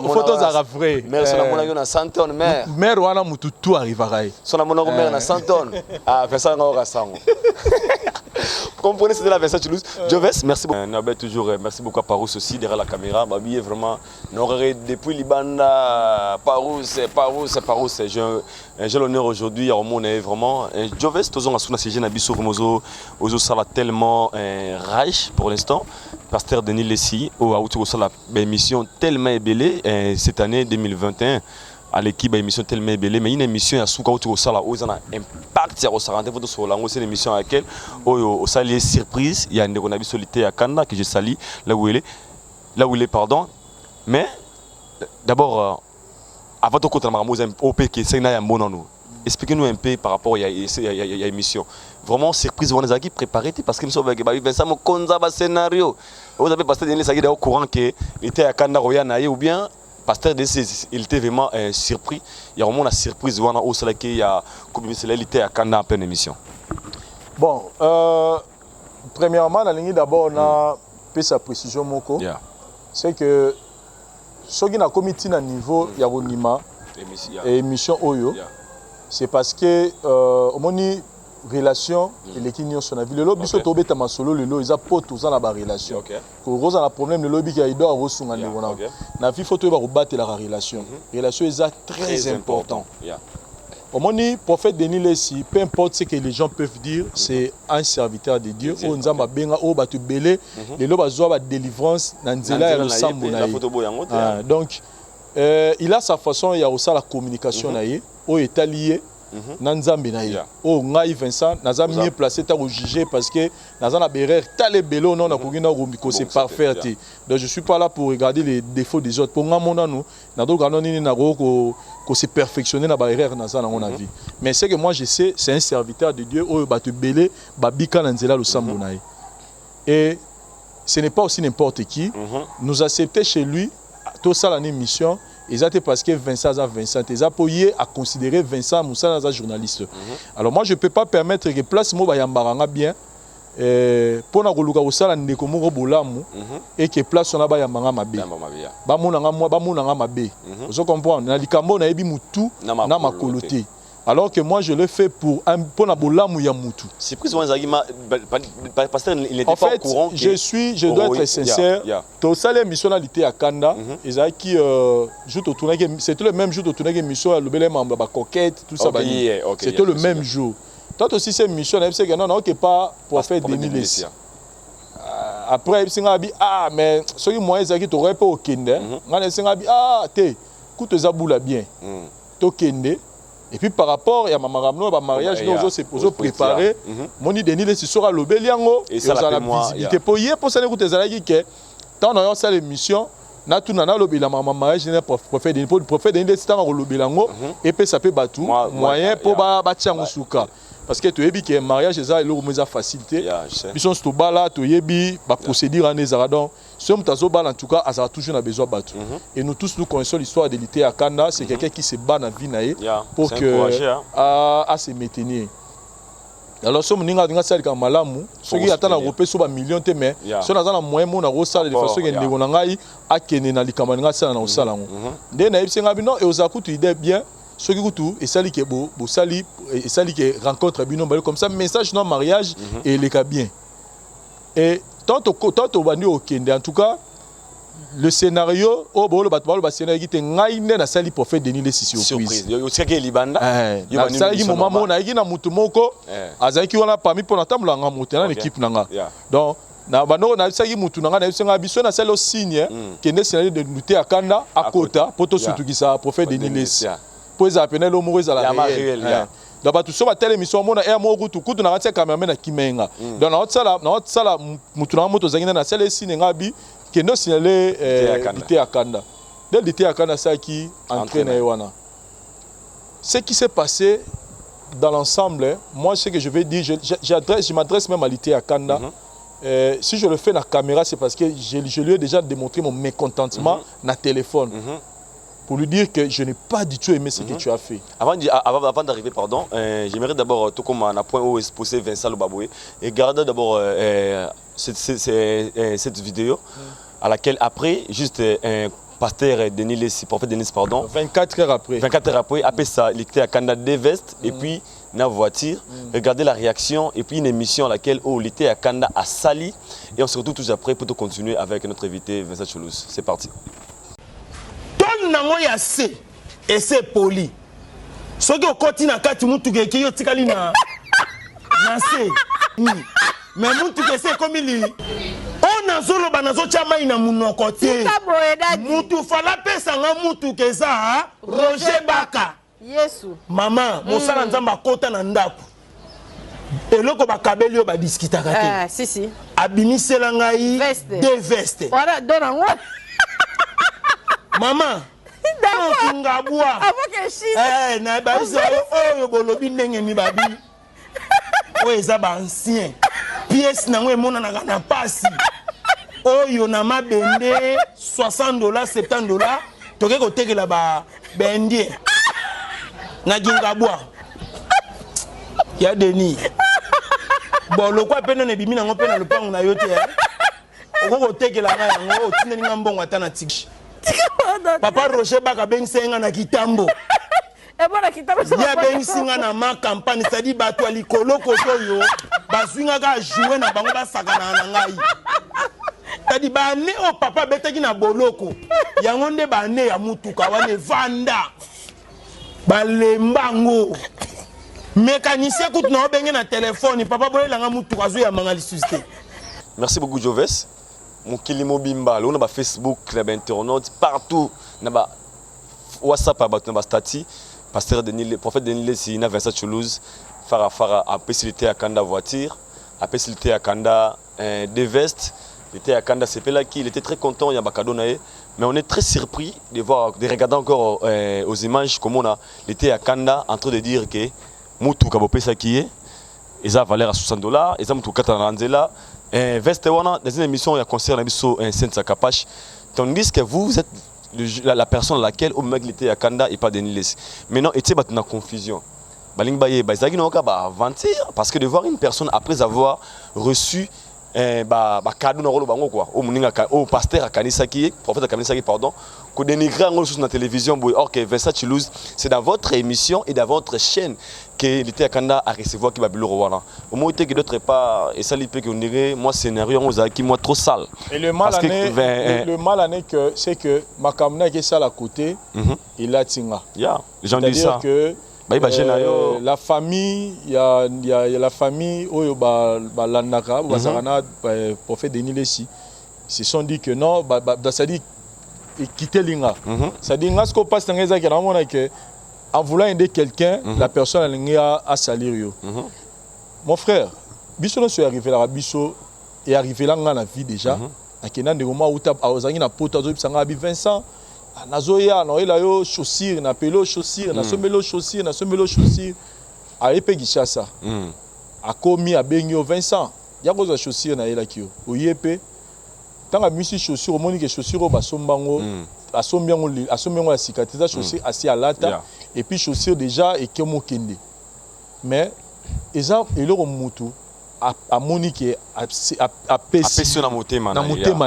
photos à vrai mère sur la mona yo na 100 tonnes mère wana mutu tout arrivera sur la mona mère na 100 tonnes fait ça ngora sango comprenez c'était la version Toulouse Joves merci beaucoup Nabé toujours merci beaucoup à Parous aussi derrière la caméra Babi est vraiment n'aurait depuis Libanda Parous j'ai l'honneur aujourd'hui à mon vraiment Joves tozon asuna CG na biso Ozo sala tellement riche pour l'instant Pasteur Denis Lessi au auto sala émission tellement belle cette année 2021 à l'équipe émission tellement belle mais une émission à souka auto sala ozana impact ya osarante photo sur lango c'est l'émission à laquelle au sali surprise il y a une on a solité à Kanda que je salue là où il est pardon mais d'abord avant de continuer à mamoser OP qui c'est na ya monano expliquez-nous un peu par rapport à l'émission. Vraiment, surprise, vous avez préparé parce que nous sommes avec Vincent Mokonza, scénario. Vous avez passé des années au courant qu'il était à Kanda Royana ou bien Pasteur il était vraiment surpris. Il y a vraiment la surprise au salaire qu'il y a il était à Kanda en pleine émission. Bon, premièrement, la ligne d'abord, on a fait sa précision, Moko. C'est que ce qui a commis à niveau, il y a une émission Oyo. C'est parce que omoni relation et les clients sont avis le lobby so tobeta masolo le lo ils a pas tous dans la relation ko roza na problème le lobby qui doit resunga ndona na fi photo ba rebattre la relation est très important omoni prophète Denis Lessi peu importe ce que les gens peuvent dire c'est un serviteur de Dieu o nzamba benga o batu belé le lo bazwa ba délivrance na nzela ya sambo na donc il a sa façon il y a aussi la communication na ye o est allié nanzambe na ye o ngai Vincent naza mieux placé ta juger parce que naza na berrer tale belo non na kugina ko c'est parfait donc je suis pas là pour regarder les défauts des autres pour ngamona nous na do gano nini na ko se perfectionner na berrer naza na mon avis mais c'est que moi je sais c'est un serviteur de Dieu o batu belé babika na nzela lo sambo na ye et ce n'est pas aussi n'importe qui nous accepter chez lui tout ça l'année mission et parce que Vincent est appuyé à considérer Vincent Moussa as journaliste. Alors moi je peux pas permettre que place mo bayambaranga bien pour na koluka osala ndeko moko bolamu et que place on a bayambanga mabe. Ba monanga mabe. Vous comprenez na likambo na yebi mutu na makoloté. Alors que moi, je l'ai fait pour la bolamu ya mutu. C'est plus souvent pasteur il n'était En pas au fait, courant. je dois être sincère. Tout ça, les missions l'été à Kanda, c'était le même jour de tourner mission à l'Obélé Mamba Coquette, tout ça. C'était le même jour. Toi aussi, c'est une mission, c'est que non, pas pour faire des milliers. Après, il dit, ah, mais ce qui est tu n'aurais pas au Kende. Il dit, ah, écoute, ça boule bien. Au Kende. Et puis par rapport à ma mariage, nous avons supposé préparer. Mon idée, c'est sur l'Obéliango. Et ça, la visibilité. Pour hier, pour ça, nous avons dit que tant nous avons fait l'émission, nous avons dit que ma mariage, le prophète Denis, c'est un l'Obéliango. Et puis ça peut battre moyen pour bâtir un souka. Parce que tu as dit que le mariage est une facilité. Puis on se trouve là, tu as dit que procédure en Ezaradon. Si on en tout cas, ça a toujours besoin de battre. Et nous tous, nous connaissons l'histoire de l'été à Kanda. C'est quelqu'un qui se bat dans la vie pour se maintenir. Alors, si on a des gens qui ont malamu, ceux qui attendent à repérer sur un million de mais si on a un moyen de faire de façon que nous avons à Kenya, dans les camarades, dans le salon. Dès que nous avons une idée bien. Ce qui est et ça qui est beau, ça qui rencontre comme ça, message non mariage et les cas bien. Et tant au bandi au Kenya, en tout cas, le scénario, le scénario qui est ngaïne na sali pour faire Denis les surprise. Aussi que libanda. Ça qui moment on a na mutu moko, azaki wana parmi pour entendre la ngamuta na l'équipe nanga. Donc na bano na sali mutu nanga na senga biso na sali au signe que ne scénario de lutter à Kanda à Kota pour tout surtout qui ça pour faire Denis les pour appeler le mot à la réelle. Donc tout ça va telle émission mona et mo kutu kutu na ratia caméra na kimenga. Donc na sala mutu na moto zangina na sala signe ngabi que nous signalé l'été à Kanda. Dès l'été à Kanda ça qui entraîne Ewana. Ce qui s'est passé dans l'ensemble, moi ce que je vais dire, je m'adresse même à l'été à Kanda. Si je le fais dans la caméra, c'est parce que je lui ai déjà démontré mon mécontentement dans le téléphone. Pour lui dire que je n'ai pas du tout aimé ce que tu as fait. Avant d'arriver, pardon, j'aimerais d'abord, tout comme un point où est exposé Vincent Lobaboué, et garder d'abord cette vidéo à laquelle après, juste un pasteur Denis Lessi, prophète Denis, pardon. 24 heures après. 24 heures après, après ça, il était à Kanda des vestes, et puis dans la voiture, regardez la réaction, et puis une émission à laquelle il était à Kanda à Sali, et on se retrouve tous après pour continuer avec notre invité Vincent Choulouz. C'est parti. Nango ya se et c'est poli. Ce qui okoti na kati mutu ke yo tikali na se. Mais mutu ke se comme li. On a zolo banazo chama ina munoko te. Mutu fala pesa nga mutu ke za Roger Baka. Yesu. Mama, mosala nzamba kota na ndako. Eloko bakabeli yo ba discuta ka te. Si. Abimisela ngai deux vestes. Voilà, dona ngo. Maman, ngabua. Na babiso oyo bolobi ndenge mibabi. Oyo eza ba ancien. Pièce nango emona na pasi. Oyo na mabende $60, $70. Toke kotekela ba bendie. Na ngabua. Ya Denis. Bon lokwa pena ne bimi nango pena lopango na yote. Oko kotekela nga yango otindeli nga mbongo ata na tiki. Papa Roger Baka bensinga na kitambo. Ya bensinga na ma campagne, c'est-à-dire bato ali koloko toyo, bazwinga ka jouer na bango basakana na ngai. C'est-à-dire ba ne o papa betaki na boloko. Yango nde ba ne ya mutuka wane vanda. Ba lembango. Mécanicien kout na obenge na téléphone, papa boye langa mutuka zo ya mangali suscité. Merci beaucoup Joves. Mon kilimo bimba, on a Facebook, on a internautes partout, on a WhatsApp, on a stati, pasteur Denis, le prophète Denis Lessi, il a Vincent Choulouz, Farah a facilité à Kanda voiture, a facilité à Kanda des vestes, il était à Kanda Sepelaki, il était très content, il y a Bakadonae, mais on est très surpris de voir, de regarder encore aux images comment on il était à Kanda en train de dire que Moutou Kabopé Sakiye, ils ont valeur à $60, ils ont Moutou Kataranzela. Veste wana dans une émission il y a concert na biso un scène Sakapache tandis que vous êtes la personne à laquelle au mec était à Kanda et pas Denis Lessi. Maintenant était bat na confusion baling baye bazaki no ka ba aventure parce que de voir une personne après avoir reçu cadeau na rolo bango quoi au muninga au pasteur akanisaki prophète akanisaki pardon ko dénigrer en sur la télévision boy or que Vincent Chilouze c'est dans votre émission et dans votre chaîne que l'ité akanda a recevoir qui babilo wana au moins que d'autre part et ça li peut que on dirait moi scénario on a qui moi trop sale et le mal année que c'est que makamna qui ça à côté il a tinga les gens disent ça que la famille, il y a la famille où Landaka, prophète Denis Lessi, ils se sont dit que non, ça dit quitter l'Inga. Ça dit ce qu'on passe dans les que en voulant aider quelqu'un, la personne a salir. Mon frère, Bisso est arrivé là, Bisso est arrivé là dans la vie déjà. À Kenan de moment où tu as na poto Vincent. Nazoya na ela yo chaussure na pelo chaussure na somelo chaussure a epe gishasa akomi abengi o Vincent ya koza chaussure na ela kio oyepe tanga misi chaussure o moni ke chaussure ba sombango asombiango la cicatrice chaussure asi alata et puis chaussure déjà et kemo kende mais eza eloko mutu a Monique a pesi na motema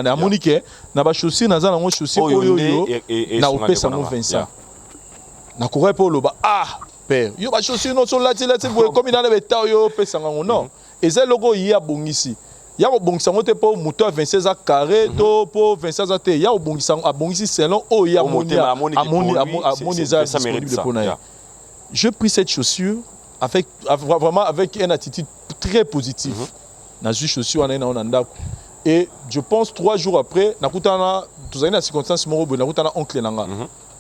na Monique na ba chaussure na za na chaussure oyo na opesa mo Vincent na courir pour loba père yo ba chaussure no so lati comme dans le temps yo pesa ngo non eza logo ya bongisi ya ko bongisa ngote po moto 26 a carré to po 26 a te ya ko bongisa abongisi selon o ya amoni za disponible pour na. Je pris cette chaussure vraiment avec une attitude très positive. Na ju chaussure na ndako et je pense 3 jours après nakutana tuzali na circonstance moko bo nakutana oncle nanga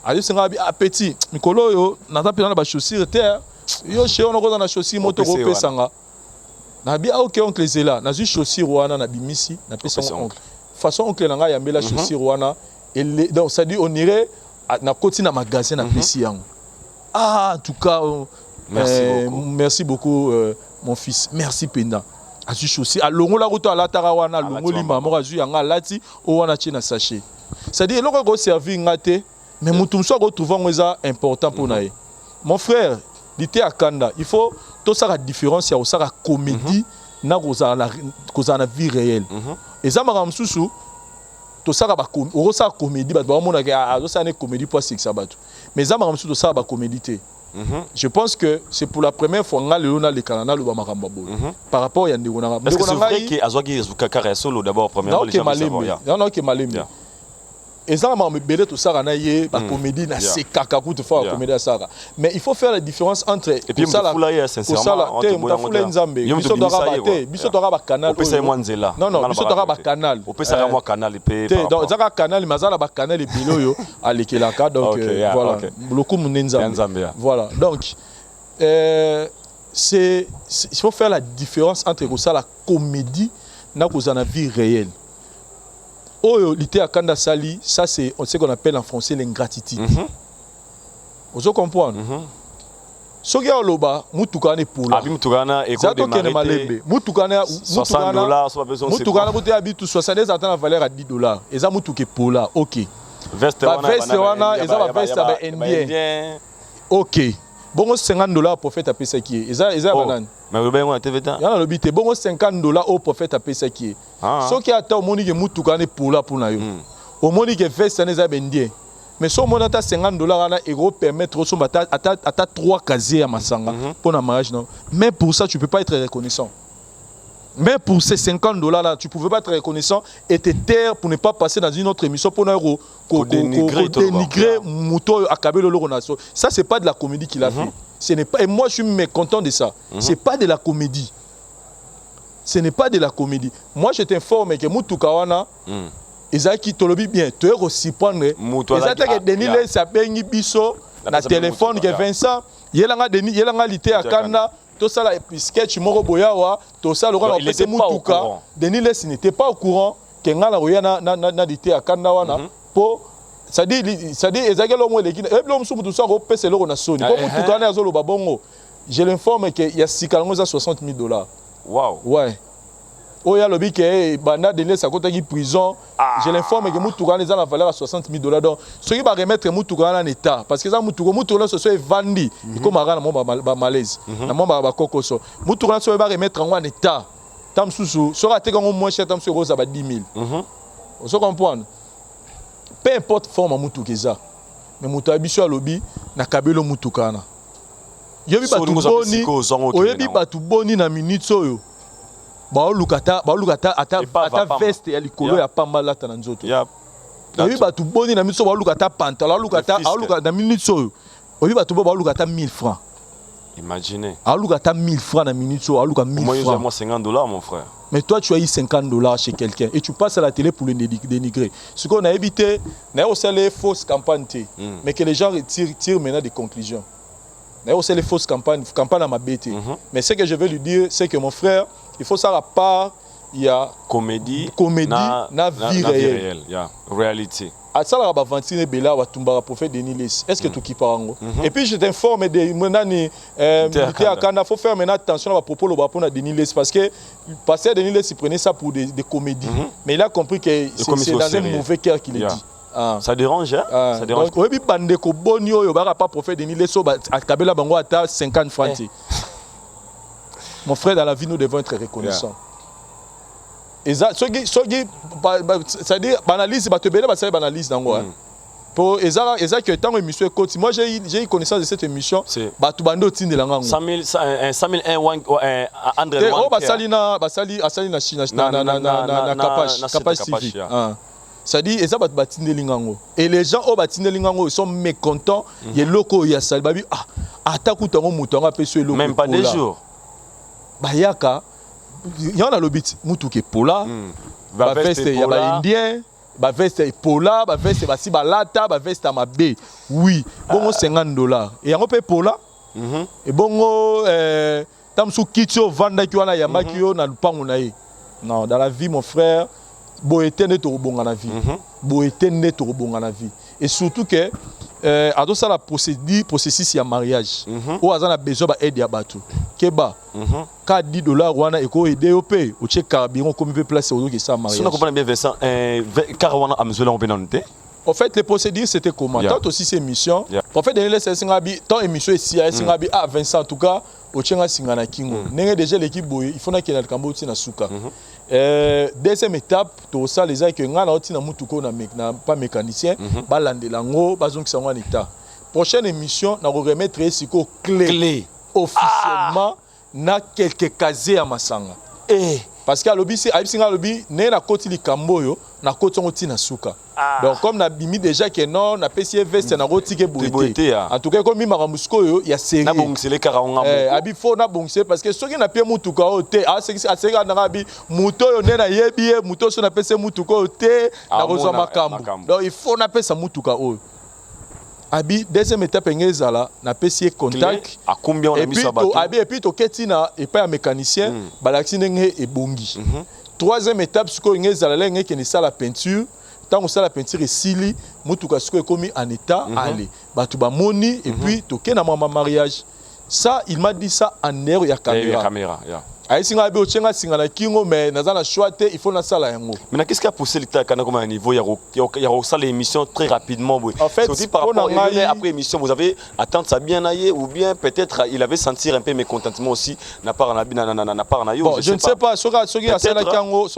ali singa bi petit mikolo yo natape na ba chaussure terre yo chez on ko na chaussure moto ko pesanga na bi OK oncle zela na ju chaussure wana na bimisi na pesa oncle façon oncle nanga ya mbela chaussure wana et donc ça dit on irait na koti na magasin na pesi yango en tout cas merci beaucoup mon fils merci Penda azu chaussé a longo la route à la tarawana longo lima mo azu yanga lati o wana china sachet c'est à dire eloko go servir ngate mais mutum so go trouver ngeza important pour nae mon frère lité akanda il faut tout ça la différence ya osaka comédie na koza na vie réelle et ça mara msusu to saka ba comédie ba mona ka azo sa ne comédie pour sexe bato mais ça mara msusu to saka ba comédie. Je pense que c'est pour la première fois que Léona le Canada le Bamakamba par rapport à Yandegona. Est-ce que c'est vrai que Azwagi Zukakare solo d'abord premièrement les gens non qui malemi. Et ça m'a belé tout ça na yé ba comédie na se kaka coup fois comédie ça. Mais il faut faire la différence entre et puis ça là sincèrement biso dora ba canal non biso dora ba canal au pesa moi canal pe donc zaka canal mazala ba canal et biloyo alekelaka donc voilà beaucoup munenzambe voilà donc c'est il faut faire la différence entre ça la comédie na kozana vie réelle. Oh, l'ité à Kanda Sali, ça c'est ce qu'on appelle en français l'ingratitude. Vous comprenez? Ce qui est là-bas, Moutoukane pour là. Moutoukane et quoi de marité. Moutoukane $60, Moutoukane Moutoukane habite 70 attend la valeur à $10. Et ça Moutouké pour là, ok. Veste wana, et ça va veste avec indien. Ok. Bon $50 prophète a payé qui est. Et ça banane. Mais le bien on a été vêtu. Il y a le bité. Bon $50 au prophète a payé qui est. Ce qui attend au monde que Moutoukane pour là pour na yo. Au monde que veste ça n'est indien. Mais si on a $50 et permettre à 3 casiers à Massanga pour un mariage non. Mais pour ça tu peux pas être reconnaissant. Mais pour ces $50 là, tu pouvais pas être reconnaissant et te taire pour ne pas passer dans une autre émission pour dénigrer Mouto Akabelo Loronation. Ça c'est pas de la comédie qu'il a fait. Ce n'est pas et moi je suis mécontent de ça. C'est pas de la comédie. Ce n'est pas de la comédie. Moi je t'informe que Moutou Kawana ezaki tolobi bien tu es aussi prendre ezata que Denis le sabengi biso na téléphone que Vincent yelanga lité akanda tout ça là sketch moko boyawa tout ça le roi c'est Moutuka Denis le n'était pas au courant que ngala roya na lité akanda wana po ça dit ezaki lo mo leki et lo msumu tout ça ko pese lo na soni ko Moutuka na zo lo babongo je l'informe que il y a $60,000 wow ouais. Oh, il y a le bic et Banda Denis ça côté qui prison. Je l'informe que Moutoukane les a la valeur à $60,000. Donc, ce qui va remettre Moutoukane en état, parce que ça Moutoukane se soit vendu. Comme Arana mon malaise, na mon kokoso. Moutoukane se va remettre en état. tam susu sera te quand moins cher tam sur rose à 10 000 vous comprenez peu importe forme mutu keza mais mutu abiso lobby na kabelo mutu kana yebi batu boni oyebi batu boni na minute oyo ba lukata ata veste ya likolo ya pamba lata na nzoto oyebi batu boni na minute ba lukata pantalon lukata na minute oyo oyebi batu ba lukata 1000 francs. Imaginez. Aluka ta 1000 francs la minute, ou aluka 1000 francs. Moi, $50, mon frère. Mais toi, tu as eu $50 chez quelqu'un et tu passes à la télé pour le dénigrer. Ce qu'on a évité, c'est aussi les fausses campagnes, mais que les gens tirent maintenant des conclusions. C'est aussi les fausses campagnes à ma bête. Mais ce que je veux lui dire, c'est que mon frère, il faut savoir à part, il y a comédie, na vie réelle. Réalité. Ça la ba vantine bela wa tumba prophète Denis Les. Est-ce que tout qui parango? Et puis je t'informe de maintenant il faut faire maintenant attention à propos le rapport à Denis Les parce que pasteur Denis Les il prenait ça pour des comédies. Mais il a compris que c'est dans un mauvais cœur qu'il est dit. Ça dérange hein? Ça dérange. Donc oyebi bande ko bonio yo ba pas prophète Denis Les so ba akabela bango ata 50 francs. Mon frère, dans la vie nous devons être reconnaissants. Et ça, c'est-à-dire, banalise, c'est banalise dans moi. Pour ça que tant émission côté, moi j'ai eu connaissance de cette émission. Batu bando tin de langue. 5001 André. Oh basali na Chine na Kapash TV. C'est-à-dire ça batu batinde lingango. Et les gens au batinde lingango ils sont mécontents, il loko ya sal babi ataku tango mutonga peso loko. Même pas des jours. Bayaka il y en a le but mutu ke pola ba veste ya ba indien ba veste pola ba veste ba si balata ba veste mabe oui bongo $50 et yango pe pola et bongo tamsu kitio vanda ki wana yamaki yo na lupango na ye. Non, dans la vie mon frère boetene to bonga na vie boetene to bonga na vie et surtout que ado ça la processus ya mariage o azana besoin ba aide ya batu keba ka $10 wana eko aider op o che carburant comme peut placer au que ça mariage. Si on comprend bien Vincent car wana amzola on penante. En fait les procédures c'était comment tant aussi ces émissions en fait les singabi tant émission ici singabi à Vincent en tout cas o chenga singana kingo nenge déjà l'équipe boy il faut na kena kambo tina suka. Deuxième étape tout ça les gens que ngana otina mutuko na pas mécanicien balandelango bazongisa ngwa état. Prochaine émission na remettre siko clé officiellement na quelques casiers à masanga parce que alobi c'est abisinga alobi ne na koti likamboyo na koti ngotina suka. Donc comme na bimi déjà que non na pesi veste na roti ke boité en tout cas comme mi maramusko yo ya série na bongisele karango abi fo na bongise parce que soki na pie mutuka ote a na abi muto yo ne na yebi muto so na pesi mutuka ote na rozo makambo. Donc il faut na pesa mutuka o abi deuxième étape ngezala na pesi contact à combien on a mis ça bateau abi et puis to ketina et pas un mécanicien balaxi ndenge e bongi. Troisième étape siko ngezala lenge ke ni sala peinture tant que la peinture est sili mutuka siko ekomi en état aller batu ba moni et puis to kena mama mariage ça il m'a dit ça en air ya caméra ai singa be ochenga singa na kingo mais nazana choite il faut na sala yango. Mais qu'est-ce qui a poussé l'état kana comme un niveau ya ça l'émission très rapidement en fait aussi par rapport après émission vous avez attendre ça bien aillé ou bien peut-être il avait senti un peu mécontentement aussi na part na yo. Je ne sais pas soki ya sala kango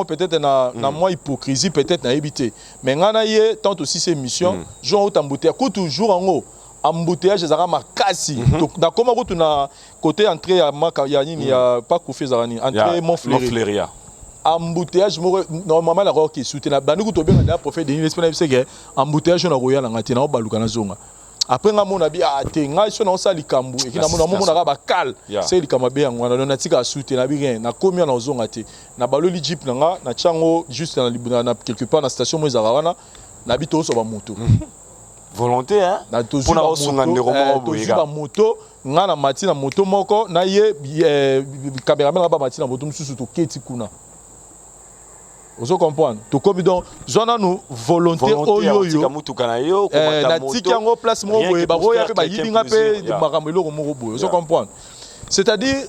peut-être na moi hypocrisie peut-être na éviter mais ngana ye tant aussi ces émissions jour utambuté ko toujours en embouteillage ezaka makasi na koma kutu na côté entrée ya maka ya nini ya pas Kofi Zarani entrée Montfleury embouteillage normalement la rock qui soutient bandi kuto benga na prophète Denis l'esprit na que embouteillage na roya na ngati na baluka na zonga après nga mona bi te nga so na sali kambu et na mona ka ba kal c'est likama be ngwana na tika soutient na bi rien na komia na zonga te na baloli jeep na nga na chango juste na quelque part na station mo ezara na bito so ba moto volonté hein pour na osunga ndeko moko boyega moto nga na mati na moto moko na ye cameraman ba mati na moto mususu to keti kuna ozo comprendre to komi donc zona nous volonté oyo mutuka na yo na tiki yango place mo boye ba roya pe ba yibinga pe makambo eloko moko boye ozo comprendre c'est-à-dire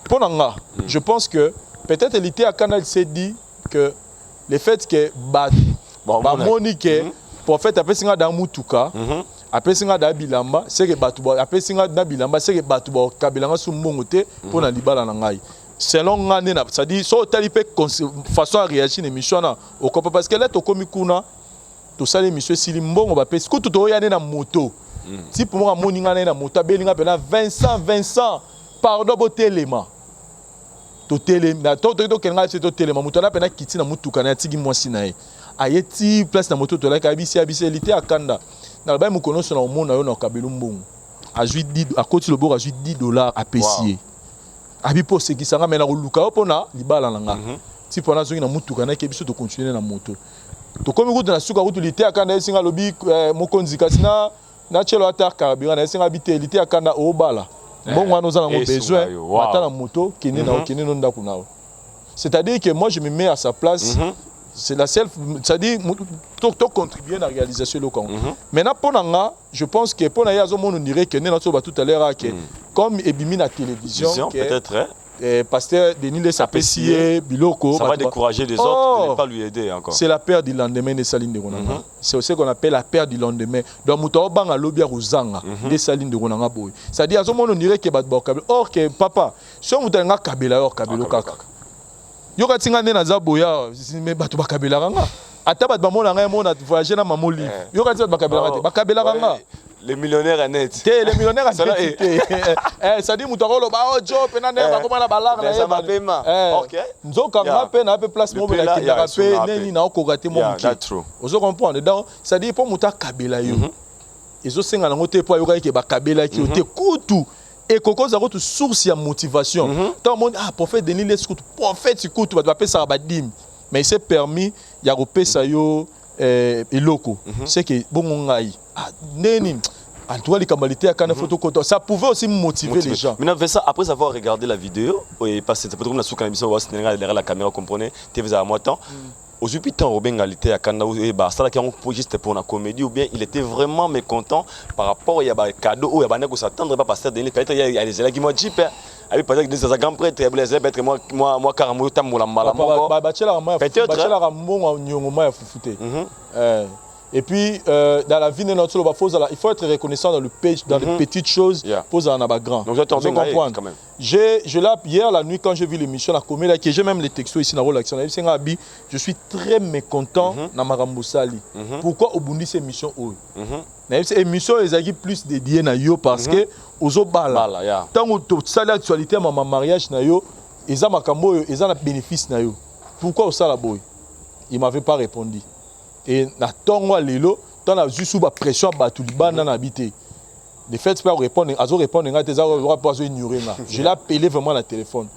pour nga je pense que peut-être l'été à Canal s'est dit que le fait que ba Monique prophète après singa dans mutuka après singa da bilamba c'est que batu après singa da bilamba c'est que batu ba kabelanga su mbongote pour na libala na ngai selon ngane na ça dit so tali pe façon à réagir émission na au comprend parce que là to komi kuna to sale émission sili mbongo ba pe ko to ya na moto si pour moi moni ngane na moto belinga pena Vincent pardon bo telema to telema to kenga to telema moto na pena kiti na mutuka na tigi mwasi na ye ayeti place na moto to la kabisi lité akanda na ba mu konoso na omona yo na kabelu mbongo a jui 10 à côté le bord a jui $10 à pesier abi po se kisanga mena luka opona libala nanga ti pona zongi na mutuka na kebiso to continuer na moto to komi kutu na suka kutu lité akanda esinga lobi mokonzi kasina na chelo ata carburant na esinga bité lité akanda obala mbongo wana ozana ngo besoin mata na moto kene na okene no ndako nao c'est-à-dire que moi je me mets à sa place c'est la seule c'est-à-dire to contribuer à la réalisation locale maintenant ponanga je pense que pona ya zo mon dirait que ne na so ba tout à l'heure que comme ebimi na télévision peut-être pasteur Denis les sapesier biloko ça va décourager les autres de ne pas lui aider encore c'est la peur du lendemain de Saline de Ronanga c'est aussi qu'on appelle la peur du lendemain donc muto banga lobia rozanga de Saline de Ronanga boy c'est-à-dire zo mon dirait que ba kabela or que papa so mutanga kabela or kabelo kaka yoka tinga nde naza boya mais bato bakabela kanga ata bato bamona ngai mona voyager na mamo livre yoka tinga bakabela kanga bakabela kanga les millionnaires net les millionnaires ça dit mutaro ba o job pena ne ba komana balar na ça m'a paiement OK nzoka nga pe na pe place mo bela ki na pe neni na okogate mo muki ozo comprendre donc ça dit pour muta kabela yo ezo senga nango te po yoka ke bakabela ki te kutu et Coco Zaro tu source ya motivation. Tout le monde prophète Denis les écoute prophète écoute va appeler ça badim mais il s'est permis ya repé ça yo eloko c'est que bon ngai neni en tout cas les camalités à kana photo ça pouvait aussi motiver les gens. Maintenant ça après avoir regardé la vidéo et passé ça peut être comme la sous émission on va derrière la caméra comprenez TV à moi temps aujourd'hui tant Robengalité à Kanda et bah ça là qui on juste pour la comédie ou bien il était vraiment mécontent par rapport il y a des cadeaux ou il y a des choses s'attendre pas passer de peut-être il y a des élèves qui m'ont dit avec par exemple des grands prêtres peut-être moi carrément tamoula malamo peut-être la mbongo nyongo ya fufute et puis dans la vie de notre il faut être reconnaissant dans le dans les petites choses pour en avoir grand. Donc je comprends quand même. Je là hier la nuit quand j'ai vu l'émission la comédie que j'ai même les textos ici dans relaxation je suis très mécontent na makambo sali. Pourquoi obundi cette émission na cette émission les agi plus dédié na yo parce que ozo bala tant que sali actualité ma mariage na yo eza makambo yo eza na bénéfice na yo. Pourquoi au sala boy? Il m'avait pas répondu. Et na tongo lelo tant na juste ba pression ba tout libana na habité de fait pas répondre azo répondre nga teza pas zo ignorer nga je l'ai appelé vraiment na téléphone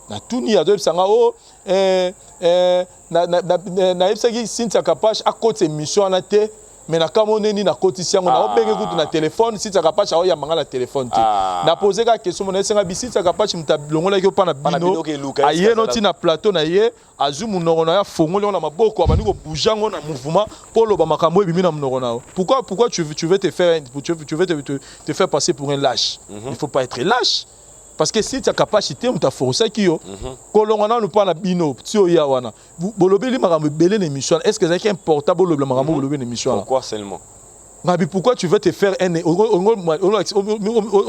na tout ni azo sanga o na epsaki Cynthia Kapache à côté émission na te mais na kamoneni na koti siango na obenge kutu na téléphone Cynthia Kapache o ya manga na téléphone te na poser ka question mon esenga bi Cynthia Kapache mtablongola ki pa na bino aye noti na plateau na ye azu munoro na ya fongoli na maboko abani ko boujango na mouvement pour loba makambo ebimi na munoro na pourquoi tu veux te faire te faire passer pour un lâche il faut pas être lâche parce que si tu as capacité on t'a forcé qui yo kolongana nous pas na bino tio ya wana bolobeli makambo belé l'émission est-ce que c'est important bolobeli makambo bolobeli l'émission pourquoi seulement mais pourquoi tu veux te faire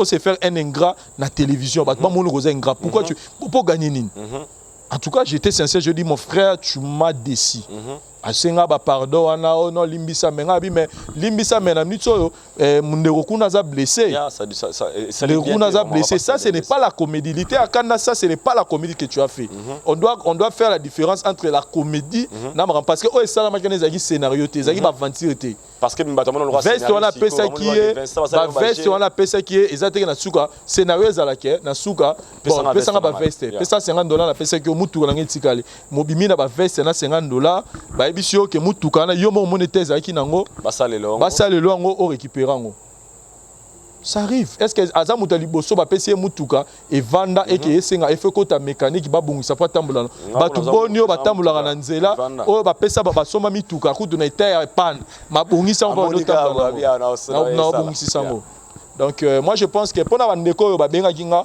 se faire un ingrat na télévision ba mon rosa ingrat pourquoi tu pour gagner nini en tout cas j'étais sincère je dis mon frère tu m'as déçu asenga ba pardon wana non limbisa menga bi mais limbisa mena nitso mundeko kuna za blessé ça le kuna za blessé ça ce n'est pas la comédie lité akanda ça ce n'est pas la comédie que tu as fait on doit faire la différence entre la comédie na parce que oh ça la makane zaki scénario te zaki ba aventure te parce que bato mon droit veste on a pesa qui est ba veste on a pesa qui est ezateke na suka scénario ezalake na suka bon pesa ba veste pesa $50 na pesa qui mutu na ngetikali mobimi na ba veste na $50 ba ebisio ke mutuka na yo mo monétaire aki nango basalelo yango o récupérer ngo ça arrive est-ce que aza mutali boso ba pesi mutuka et vanda et que esenga efeko ta mécanique ba bungisa pa tambula batu bonio ba tambula na nzela o ba pesa ba soma mituka kutu na terre pan ma bungisa on va tambula na bungisa sango donc moi je pense que pona bandeko ba benga kinga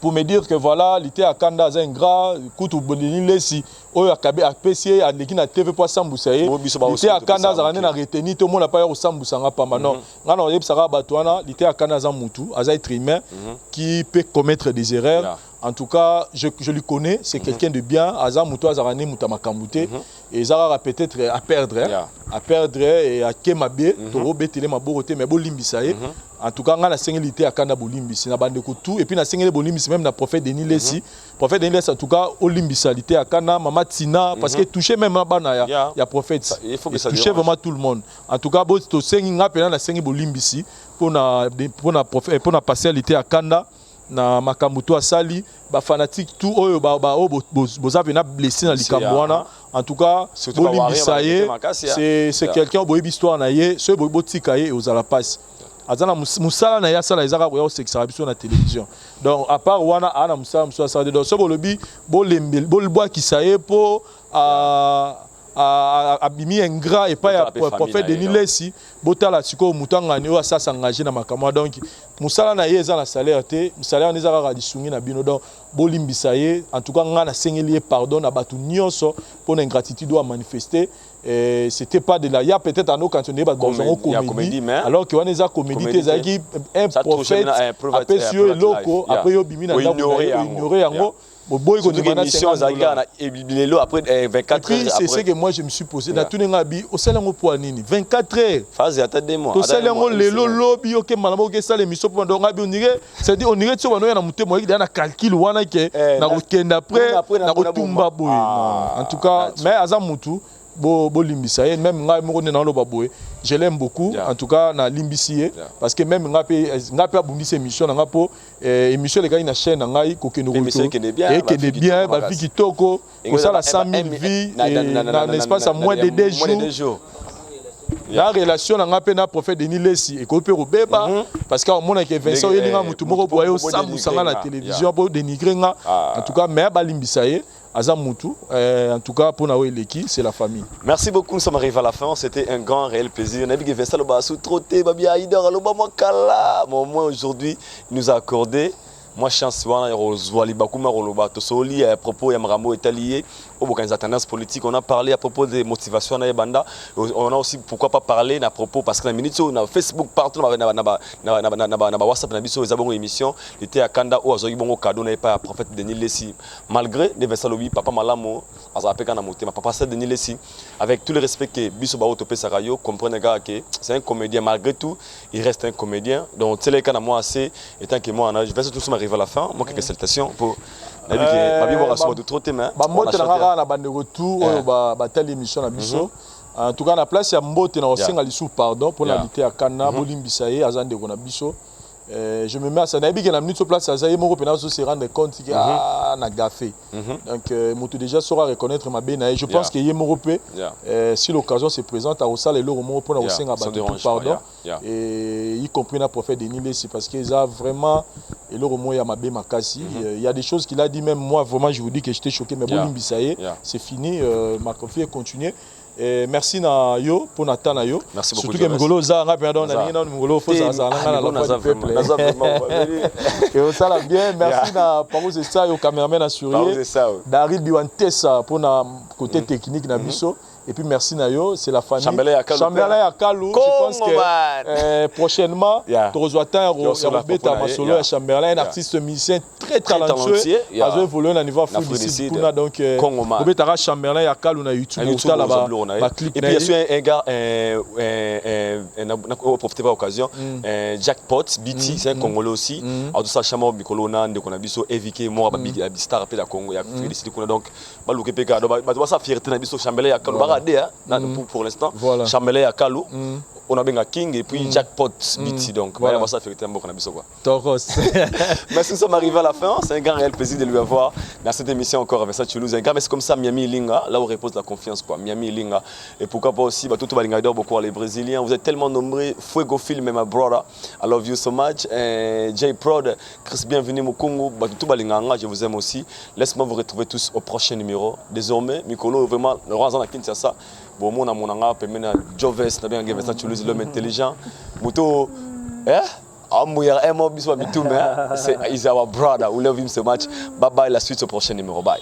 pour me dire que voilà l'été à Kanda c'est un gras kutu bonini lesi oyo akabe apesi a leki na TV pour sambusa ye l'été à Kanda za na retenir tout le monde n'a pas yo sambusa nga pamba non nga na yebsaka bato wana l'été à Kanda za mutu aza être humain qui peut commettre des erreurs En tout cas, je lui connais, c'est quelqu'un de bien. Aza Mouto Azarane Moutamakamouté. Et Zara peut-être à perdre. À perdre et à Kemabe, Toro Betele Maborote, mais Bolimbisaye. En tout cas, on a la singulité à Kanda Bolimbisi, na bande tout. Et puis, la singulité Bolimbisi, même na prophète Denis Lessi. Prophète Denis Lessi, en tout cas, Olimbisalité à Kanda, Mama Tina, parce que touché même à Bana, il y a prophète. Il faut que ça touche vraiment tout le monde. En tout cas, Bosto Senginga, la singulité Bolimbisi, pour na partialité à Kanda. Na makambuto asali ba fanatique tout oyo boza vena blessé na likamwana en tout cas Bolimbisaye c'est quelqu'un boyebi histoire na ye ce botika ye ozala passe azana musala na ya sala ezaka ko seksa biso na télévision donc à part wana ana musala muso sala donc so bolobi bolembe bolboa kisaye po abimi ingrat et pas ya prophète Denis Lessi botala siko mutangani o ça s'engager na makamwa donc musala na ye eza na salaire te salaire na ezaka disungi na bino donc bolimbisaye en tout cas ngana sengeli pardon na batu nyonso pour ingratitude doit manifester c'était pas de là il y a peut-être un autre quand on est comédie alors que on est comédie ezaki un prophète après sur loko après yo bimi na ignorer yango boy ko demanda émission zagana et lelo après 24 heures c'est ce que moi je me suis posé na tout ngabi au salango pour nini 24 heures phase attendez moi to salango lelo lobi OK malamo ke sala émission pour donc ngabi on dirait tu bano na mutemo na calcul wana ke na kokenda après na kotumba boy en tout cas mais azamutu Bolimbisaye même ngai moko na loba boy je l'aime beaucoup en tout cas na limbisiye parce que même ngape abundisa émission na ngapo émission les gars na chaîne ngai kokeno et que de bien ba vie kitoko ko ça la 100 000 vies dans l'espace à moins de 2 jours la relation na ngape na prophète Denis Lessi et ko pe robeba parce que on mona que Vincent yelinga mutu moko boyo samusanga na télévision pour dénigrer nga en tout cas mais balimbisaye Azamutu, en tout cas pour Naoui Leki, c'est la famille. Merci beaucoup, nous sommes arrivés à la fin, c'était un grand réel plaisir. On a vu que Vincent Loba sous-trotté, Babi Haïder, Aloba Makala. Au moins aujourd'hui, il nous a accordé. Moi, chance, à propos de Maramo Italié, au tendance politique, on a parlé à propos des motivations à Banda. On a aussi, pourquoi pas parler à propos, parce que la minute, on a Facebook partout, on a WhatsApp, on a vu une émission, il était à Kanda, où on a cadeau, on n'avait pas prophète Denis Lessi. Malgré les Vincent Lobi, papa Malamo, papa Denis Lessi, avec tout le respect que Bisso Bao Topé Sarayo, comprenez que c'est un comédien, malgré tout, il reste un comédien. Donc, c'est le cas de moi assez, étant que moi, je vais surtout m'arriver à la fin, moi quelques salutations pour en tout cas la place ya mbote na osenga lisu pardon pour la lutter à Kana Bolimbisaye azande ko na biso je me mets à ça na biki na minute sur place ça y moko pena se rendre compte que na gafé donc moto déjà saura reconnaître ma bena et je pense que yemorope si l'occasion se présente à osala le romo pour na osenga pardon et y compris na prophète Denis Lessi parce que ça vraiment et le romo ya mabe makasi il y a des choses qu'il a dit même moi vraiment je vous dis que j'étais choqué mais Bolimbisaye c'est fini ma confiance continue. Merci na yo pour Nathan na yo. Merci beaucoup. Surtout que Migolo za nga perdon na ninga na Migolo faut ça na la peuple. Et on ça bien merci na Paro ça yo cameraman assuré. David Biwantesa pour na côté technique na biso. Et puis merci Nayo, c'est la famille. Chamberlain Yakalou. Je pense que prochainement, tu reçois un bêta Masolo à Chamberlain, un artiste musicien très talentueux. Il a évolué à niveau ici. Donc, tu bêta Chamberlain Yakalou na YouTube. Et puis il y a un gars, on profite pas l'occasion, Jackpot, BT, c'est un Congolais aussi. Alors tout ça, Chamo Bikolona, de Konabiso, Evike, Mora Star après la Congo, il y a félicité donc, Balouke Peka, donc ça fierté Nabiso Chamberlain Yakalou. Pour l'instant, voilà. Chamberlain à Kalou, on a bien King et puis Jackpot BT donc voilà ça fait un bon quoi. Merci, nous sommes arrivés à la fin, c'est un grand réel plaisir de lui avoir dans cette émission encore avec ça Toulouse. Un gars mais c'est comme ça Miami Linga, là où repose la confiance quoi, Miami Linga et pourquoi pas aussi tout balingador beaucoup les Brésiliens, vous êtes tellement nombreux, Fuego Film my brother, I love you so much, J Prod, Chris bienvenue au Congo, tout balinganga, je vous aime aussi. Laisse-moi vous retrouver tous au prochain numéro. Désormais Mikolo vraiment le Razan Kinshasa. Bon, mon amour, permet Joves, n'a bien gagné ça, Toulouse, l'homme intelligent. Mouto, c'est our brother. We love him so much. Bye bye, la suite au prochain numéro. Bye.